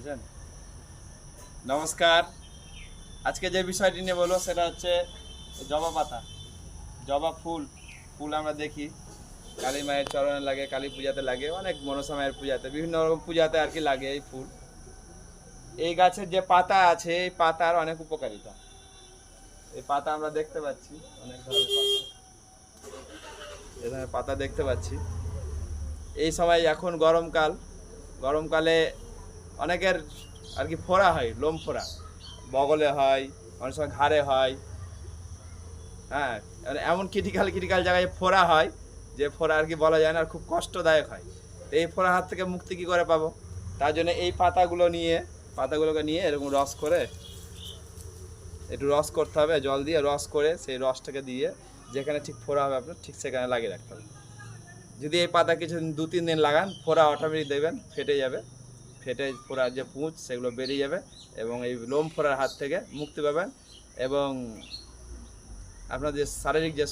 বুঝেছেন? নমস্কার। আজকে যে বিষয়টি নিয়ে বলবো সেটা হচ্ছে জবা পাতা, জবা ফুল। ফুল আমরা দেখি কালী মায়ের চরণে লাগে, কালী পূজাতে লাগে, অনেক মনসা মায়ের পূজাতে, বিভিন্ন রকম পূজাতে আর কি লাগে এই ফুল। এই গাছের যে পাতা আছে এই পাতার অনেক উপকারিতা। এই পাতা আমরা দেখতে পাচ্ছি, অনেক ধরনের পাতা, এই ধরনের পাতা দেখতে পাচ্ছি। এই সময় এখন গরমকাল, গরমকালে অনেকের আর কি ফোড়া হয়, লোম ফোড়া বগলে হয়, অনেক সময় ঘাড়ে হয়। হ্যাঁ, এমন ক্রিটিক্যাল ক্রিটিক্যাল জায়গায় ফোড়া হয় যে ফোড়া আর কি বলা যায় না, আর খুব কষ্টদায়ক হয়। তো এই ফোড়া হাত থেকে মুক্তি কী করে পাবো? তার জন্য এই পাতাগুলোকে নিয়ে এরকম রস করে, একটু রস করতে হবে, জল দিয়ে রস করে সেই রসটাকে দিয়ে যেখানে ঠিক ফোড়া হবে আপনার ঠিক সেখানে লাগিয়ে রাখতে হবে। যদি এই পাতা কিছুদিন 2-3 দিন লাগান, ফোড়া অটোমেটিক দেখবেন ফেটে যাবে, ফেটে ফোড়ার যে পুঁজ সেগুলো বেরিয়ে যাবে এবং এই লোম ফোড়ার হাত থেকে মুক্তি পাবেন এবং আপনার যে শারীরিক যে